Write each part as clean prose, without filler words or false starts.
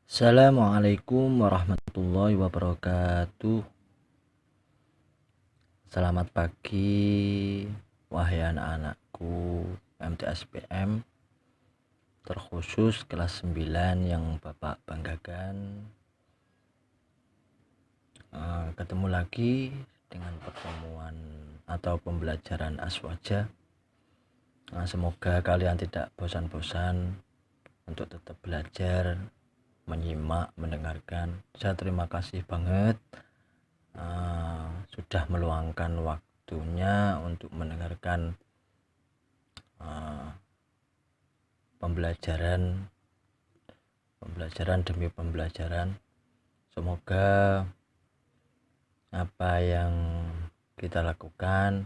Assalamualaikum warahmatullahi wabarakatuh. Selamat pagi, wahai anak-anakku MTSPM, terkhusus kelas 9 yang Bapak banggakan. Ketemu lagi dengan pertemuan atau pembelajaran Aswaja. Semoga kalian tidak bosan-bosan untuk tetap belajar, menyimak, mendengarkan. Saya terima kasih banget sudah meluangkan waktunya untuk mendengarkan pembelajaran demi pembelajaran. Semoga apa yang kita lakukan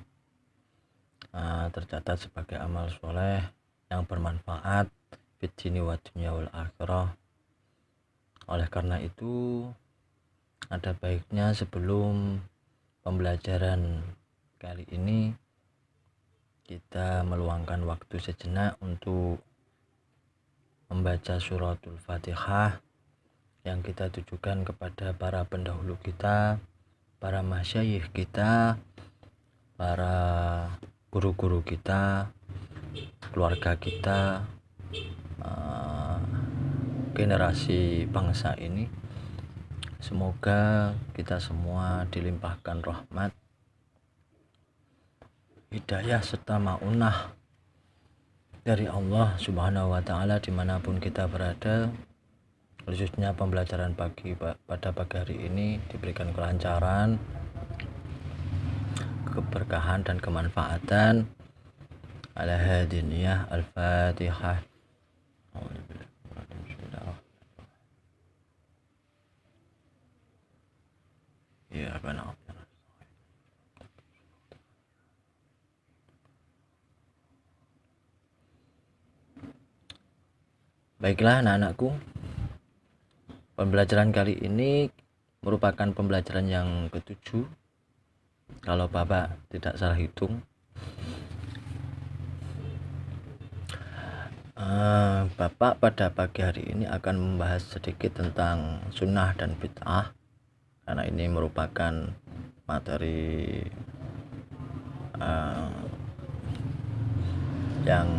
tercatat sebagai amal soleh yang bermanfaat fid dini wa dunya wal akhirah. Oleh karena itu, ada baiknya sebelum pembelajaran kali ini kita meluangkan waktu sejenak untuk membaca suratul Fatihah yang kita tujukan kepada para pendahulu kita, para masyayikh kita, para guru-guru kita, keluarga kita, generasi bangsa ini. Semoga kita semua dilimpahkan rahmat, hidayah serta maunah dari Allah Subhanahu wa Ta'ala dimanapun kita berada. Khususnya pembelajaran pada pagi hari ini diberikan kelancaran, keberkahan dan kemanfaatan. Ala hadiniyah al-Fatihah. Ya benar. Baiklah anak-anakku, pembelajaran kali ini merupakan pembelajaran yang ke-7 kalau Bapak tidak salah hitung. Bapak pada pagi hari ini akan membahas sedikit tentang sunnah dan bid'ah, karena ini merupakan materi yang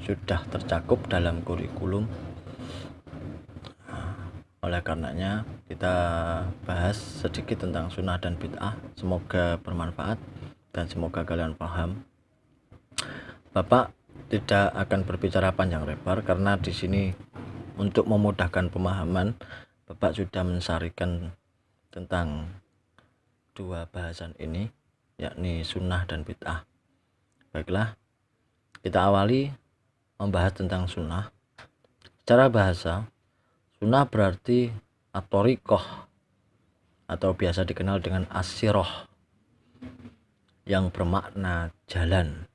sudah tercakup dalam kurikulum. Oleh karenanya kita bahas sedikit tentang sunnah dan bid'ah. Semoga bermanfaat dan semoga kalian paham. Bapak tidak akan berbicara panjang lebar karena di sini untuk memudahkan pemahaman Bapak sudah mensarikan tentang dua bahasan ini, yakni sunnah dan bid'ah. Baiklah, kita awali membahas tentang sunnah. Secara bahasa, sunnah berarti at-thariqah atau biasa dikenal dengan as-sirah, yang bermakna jalan.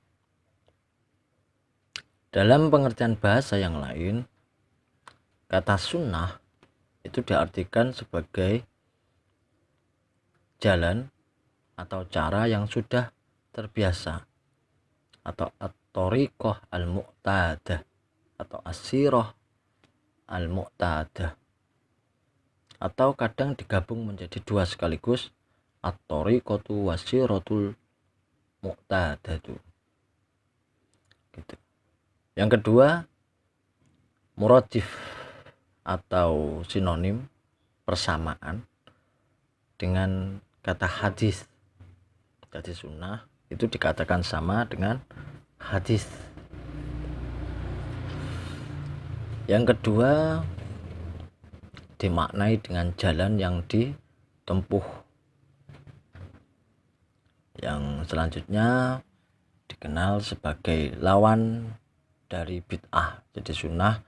Dalam pengertian bahasa yang lain, kata sunnah itu diartikan sebagai jalan atau cara yang sudah terbiasa, atau at-thariqah al-mu'tadah atau as-sirah al-mu'tadah, atau kadang digabung menjadi dua sekaligus, at-thariqatu was-siratul mu'tadatu gitu. Yang kedua, muradif atau sinonim, persamaan dengan kata hadis. Jadi sunnah itu dikatakan sama dengan hadis. Yang kedua, dimaknai dengan jalan yang ditempuh. Yang selanjutnya dikenal sebagai lawan dari bid'ah. Jadi sunnah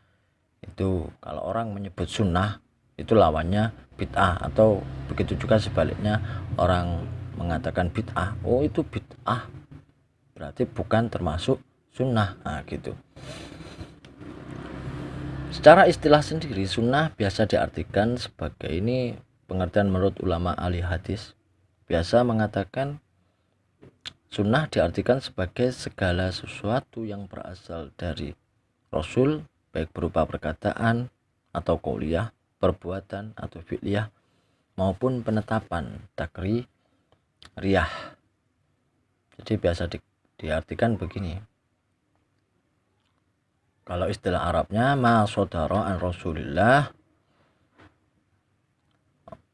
itu, kalau orang menyebut sunnah itu lawannya bid'ah, atau begitu juga sebaliknya, orang mengatakan bid'ah, oh itu bid'ah, berarti bukan termasuk sunnah. Gitu. Secara istilah sendiri, sunnah biasa diartikan sebagai, ini pengertian menurut ulama ahli hadis, biasa mengatakan Sunnah diartikan sebagai segala sesuatu yang berasal dari Rasul, baik berupa perkataan atau qauliyah, perbuatan atau fi'liyah, maupun penetapan riyah. Jadi biasa diartikan begini. Kalau istilah Arabnya ma sodara an Rasulillah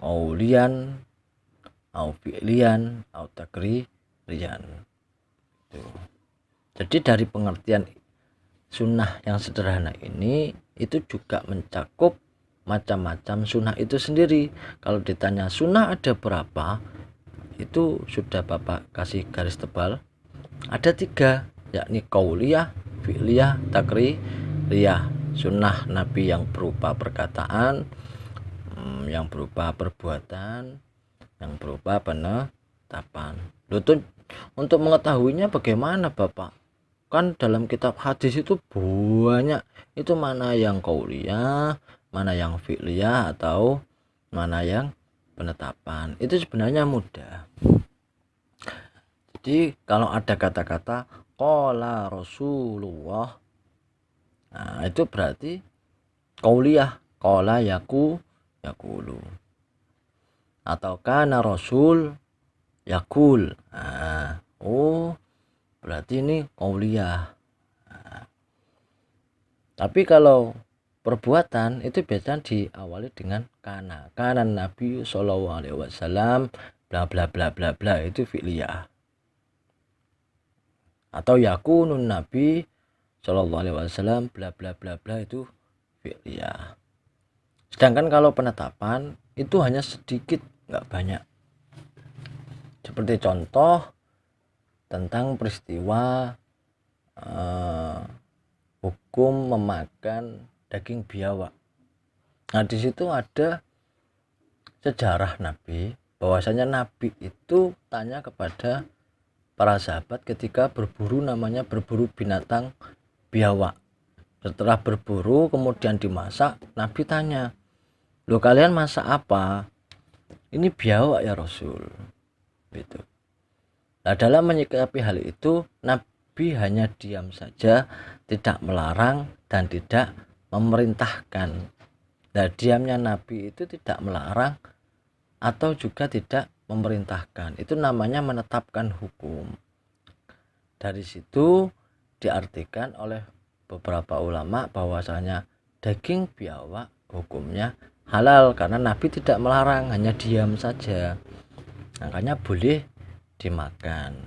qaulian au fi'lian au riyan. Jadi dari pengertian sunnah yang sederhana ini itu juga mencakup macam-macam sunnah itu sendiri. Kalau ditanya sunnah ada berapa, itu sudah Bapak kasih garis tebal. Ada 3, yakni qauliyah, fi'liyah, riyah. Sunnah Nabi yang berupa perkataan, yang berupa perbuatan, yang berupa penetapan. Untuk mengetahuinya bagaimana Bapak? Kan dalam kitab hadis itu banyak, itu mana yang qauliyah, mana yang fi'liyah, atau mana yang penetapan. Itu sebenarnya mudah. Jadi kalau ada kata-kata qala Rasulullah, nah itu berarti qauliyah, qala yaqulu, atau kana Rasul yaqul. Nah, berarti ini qauliyah. Nah, tapi kalau perbuatan itu biasanya diawali dengan kana Nabi sallallahu alaihi wasallam bla bla bla bla bla, itu fi'liyah. Atau yakunun Nabi sallallahu alaihi wasallam bla bla bla bla, itu fi'liyah. Sedangkan kalau penetapan itu hanya sedikit, nggak banyak. Seperti contoh tentang peristiwa hukum memakan daging biawak. Nah, di situ ada sejarah Nabi, bahwasanya Nabi itu tanya kepada para sahabat ketika berburu binatang biawak. Setelah berburu kemudian dimasak, Nabi tanya, "Loh, kalian masak apa?" "Ini biawak ya Rasul." Gitu. Nah, dalam menyikapi hal itu Nabi hanya diam saja, tidak melarang dan tidak memerintahkan. Nah, diamnya Nabi itu tidak melarang atau juga tidak memerintahkan. Itu namanya menetapkan hukum. Dari situ diartikan oleh beberapa ulama bahwasanya daging biawak hukumnya halal karena Nabi tidak melarang, hanya diam saja. Makanya boleh dimakan.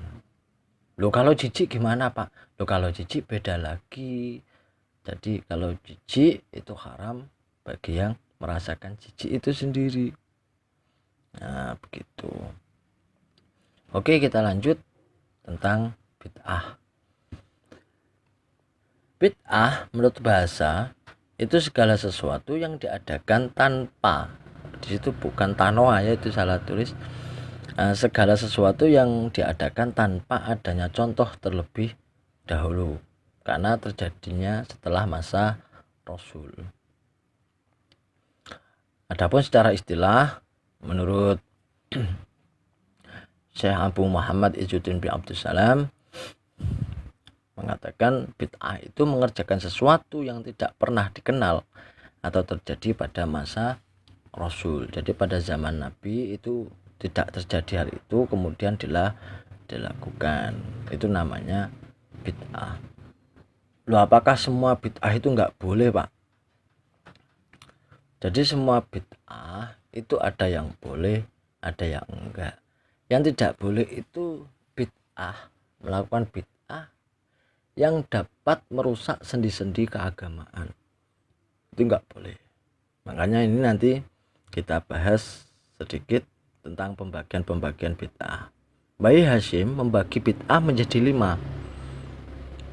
Loh, kalau jijik gimana Pak? Loh, kalau jijik beda lagi. Jadi kalau jijik itu haram bagi yang merasakan jijik itu sendiri. Nah, begitu. Oke, kita lanjut tentang bid'ah. Bid'ah menurut bahasa itu segala sesuatu yang diadakan tanpa, di situ bukan tanoa ya, itu salah tulis. Segala sesuatu yang diadakan tanpa adanya contoh terlebih dahulu, karena terjadinya setelah masa Rasul. Adapun secara istilah menurut Syekh Abu Muhammad Izzuddin bin Abdul Salam mengatakan bid'ah itu mengerjakan sesuatu yang tidak pernah dikenal atau terjadi pada masa Rasul. Jadi pada zaman Nabi itu tidak terjadi hal itu, kemudian dilakukan. Itu namanya bid'ah. Loh, apakah semua bid'ah itu nggak boleh Pak? Jadi semua bid'ah itu ada yang boleh, ada yang enggak. Yang tidak boleh itu bid'ah, melakukan bid'ah yang dapat merusak sendi-sendi keagamaan. Itu enggak boleh. Makanya ini nanti kita bahas sedikit tentang pembagian bid'ah. Bayi Hashim membagi bid'ah menjadi 5,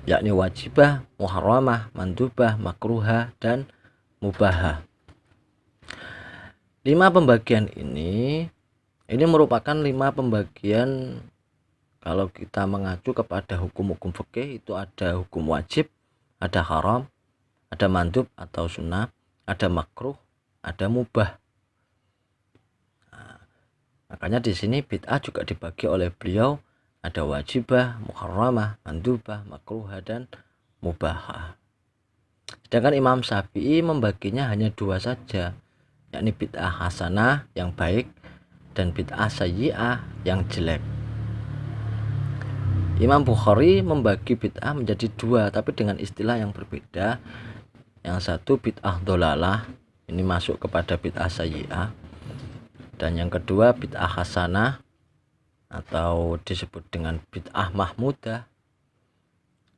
yakni wajibah, muharramah, mandubah, makruhah, dan mubahah. 5 pembagian ini merupakan 5 pembagian. Kalau kita mengacu kepada hukum-hukum fikih itu ada hukum wajib, ada haram, ada mandub atau sunnah, ada makruh, ada mubah. Nah, makanya di sini bid'ah juga dibagi oleh beliau ada wajibah, muharramah, mandubah, makruhah, dan mubahah. Sedangkan Imam Syafi'i membaginya hanya dua saja, yakni bid'ah hasanah yang baik dan bid'ah sayyi'ah yang jelek. Imam Bukhari membagi bid'ah menjadi dua, tapi dengan istilah yang berbeda. Yang satu bid'ah dolalah, ini masuk kepada bid'ah sayyi'ah, dan yang kedua bid'ah hasanah atau disebut dengan bid'ah mahmudah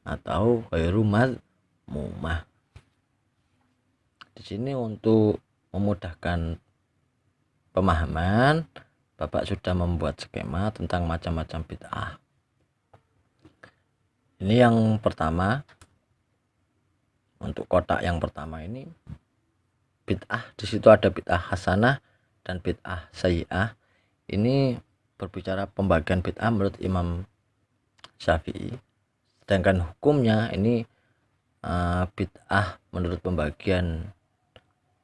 atau ghairu madmumah. Di sini untuk memudahkan pemahaman, Bapak sudah membuat skema tentang macam-macam bid'ah. Ini yang pertama, untuk kotak yang pertama ini bid'ah, di situ ada bid'ah hasanah dan bid'ah sayyi'ah. Ini berbicara pembagian bid'ah menurut Imam Syafi'i. Sedangkan hukumnya ini bid'ah menurut pembagian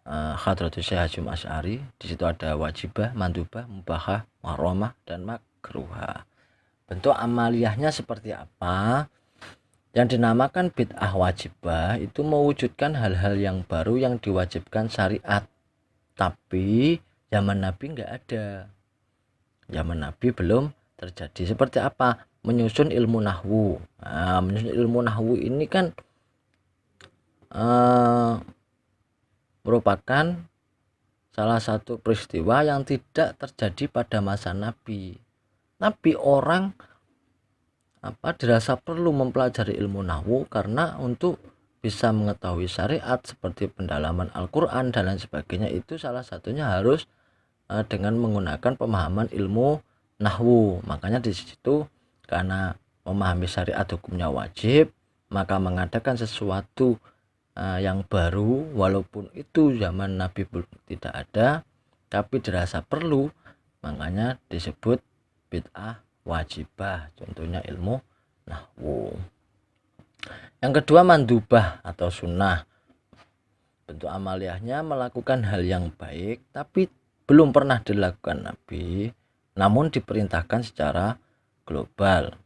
Hadratus Syekh Hasyim Asy'ari. Di situ ada wajibah, mandubah, mubahah, muharramah, dan makruhah. Bentuk amaliyahnya seperti apa? Yang dinamakan bid'ah wajibah itu mewujudkan hal-hal yang baru yang diwajibkan syariat, tapi zaman Nabi nggak ada. Zaman Nabi belum terjadi. Seperti apa? Menyusun ilmu nahwu. Nah, menyusun ilmu nahwu ini kan merupakan salah satu peristiwa yang tidak terjadi pada masa Nabi. Tapi orang dirasa perlu mempelajari ilmu nahwu karena untuk bisa mengetahui syariat seperti pendalaman Al-Quran dan lain sebagainya, itu salah satunya harus dengan menggunakan pemahaman ilmu nahwu. Makanya di situ karena memahami syariat hukumnya wajib, maka mengadakan sesuatu yang baru walaupun itu zaman Nabi tidak ada tapi dirasa perlu, makanya disebut bid'ah wajibah, contohnya ilmu nahwu. Yang kedua mandubah atau sunnah. Bentuk amaliyahnya melakukan hal yang baik tapi belum pernah dilakukan Nabi, namun diperintahkan secara global.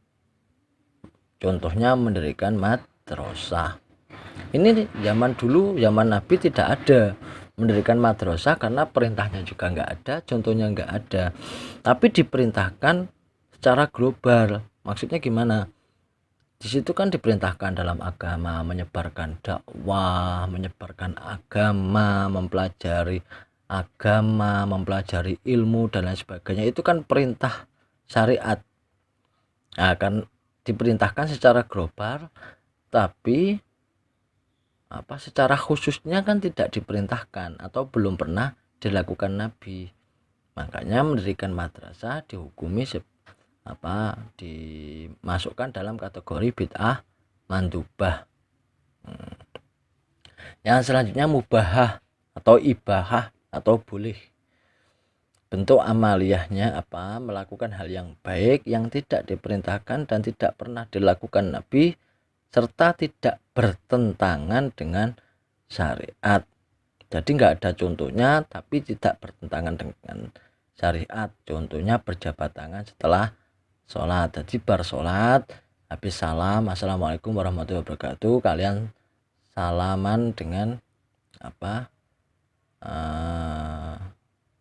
Contohnya mendirikan madrasah. Ini zaman dulu, zaman Nabi tidak ada mendirikan madrasah karena perintahnya juga nggak ada, contohnya nggak ada. Tapi diperintahkan secara global. Maksudnya gimana? Di situ kan diperintahkan dalam agama menyebarkan dakwah, menyebarkan agama, mempelajari agama, mempelajari ilmu dan lain sebagainya. Itu kan perintah syariat. Nah, kan diperintahkan secara global, tapi secara khususnya kan tidak diperintahkan atau belum pernah dilakukan Nabi. Makanya mendirikan madrasah dihukumi dimasukkan dalam kategori bid'ah mandubah. Yang selanjutnya mubahah atau ibahah atau boleh. Bentuk amaliyahnya melakukan hal yang baik yang tidak diperintahkan dan tidak pernah dilakukan Nabi serta tidak bertentangan dengan syariat. Jadi nggak ada contohnya tapi tidak bertentangan dengan syariat. Contohnya berjabat tangan setelah sholat. Jadi bar sholat habis salam assalamualaikum warahmatullahi wabarakatuh, kalian salaman dengan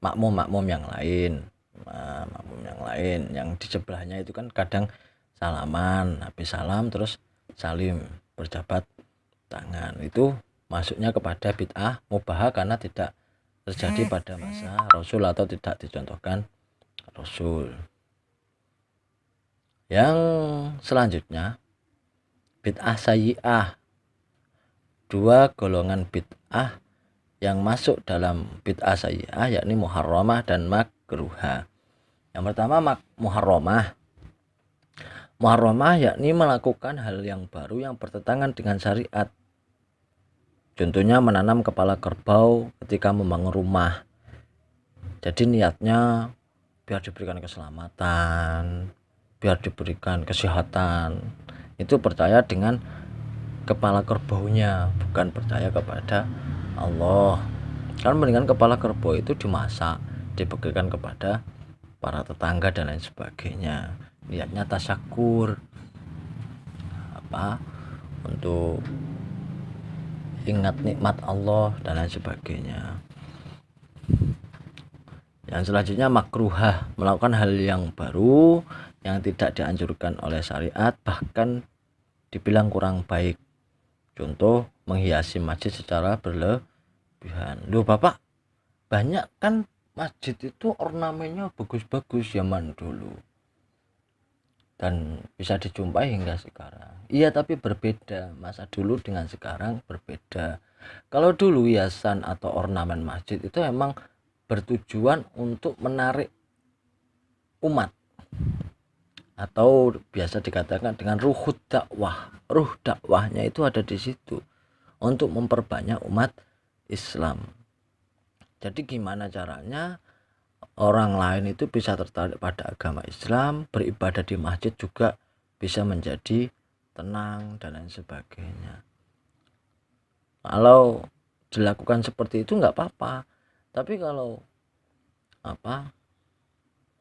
makmum yang lain. Makmum yang lain yang di sebelahnya itu kan kadang salaman, habis salam terus salim berjabat tangan. Itu masuknya kepada bid'ah mubahah karena tidak terjadi pada masa Rasul atau tidak dicontohkan Rasul. Yang selanjutnya bid'ah sayyi'ah. Dua golongan bid'ah yang masuk dalam bid'ah sayyi'ah yakni muharramah dan makruhah. Yang pertama muharramah. Muharramah yakni melakukan hal yang baru yang bertentangan dengan syariat. Contohnya menanam kepala kerbau ketika membangun rumah. Jadi niatnya biar diberikan keselamatan, biar diberikan kesehatan. Itu percaya dengan kepala kerbaunya, bukan percaya kepada Allah. Kan mendingan kepala kerbau itu dimasak, dibagikan kepada para tetangga dan lain sebagainya. niatnya tasyakur, untuk ingat nikmat Allah dan lain sebagainya. Yang selanjutnya makruhah, melakukan hal yang baru yang tidak dianjurkan oleh syariat, bahkan dibilang kurang baik. Contoh, menghiasi masjid secara berlebihan. Loh Bapak, banyak kan masjid itu ornamennya bagus-bagus zaman dulu dan bisa dijumpai hingga sekarang. Iya, tapi berbeda, masa dulu dengan sekarang berbeda. Kalau dulu hiasan atau ornamen masjid itu emang bertujuan untuk menarik umat, atau biasa dikatakan dengan ruhut dakwah. Ruh dakwahnya itu ada di situ untuk memperbanyak umat Islam. Jadi gimana caranya orang lain itu bisa tertarik pada agama Islam, beribadah di masjid juga bisa menjadi tenang dan lain sebagainya. Kalau dilakukan seperti itu nggak apa-apa, tapi kalau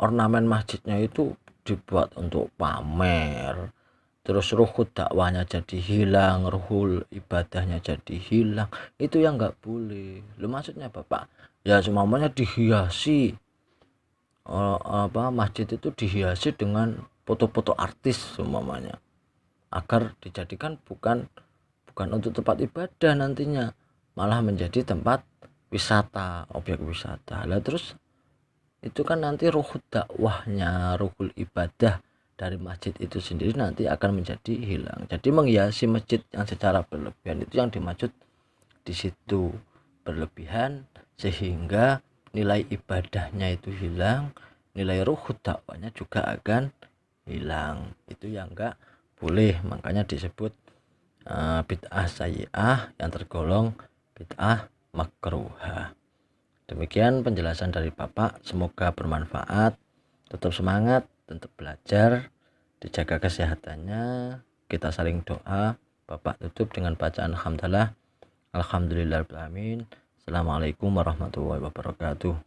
ornamen masjidnya itu dibuat untuk pamer, terus ruhul dakwahnya jadi hilang, ruhul ibadahnya jadi hilang, itu yang nggak boleh. Lu maksudnya Bapak, ya semuanya dihiasi, masjid itu dihiasi dengan foto-foto artis semuanya, agar dijadikan bukan untuk tempat ibadah nantinya, malah menjadi tempat wisata, objek wisata. Lah terus itu kan nanti ruhul dakwahnya, ruhul ibadah dari masjid itu sendiri nanti akan menjadi hilang. Jadi menghiasi masjid yang secara berlebihan itu yang dimaksud di situ, berlebihan sehingga nilai ibadahnya itu hilang, nilai ruhul dakwahnya juga akan hilang. Itu yang enggak boleh, makanya disebut bid'ah sayyi'ah yang tergolong bid'ah makruhah. Demikian penjelasan dari Bapak, semoga bermanfaat. Tetap semangat, tetap belajar, dijaga kesehatannya, kita saling doa. Bapak tutup dengan bacaan alhamdulillah. Alhamdulillahirabbil alamin. Assalamualaikum warahmatullahi wabarakatuh.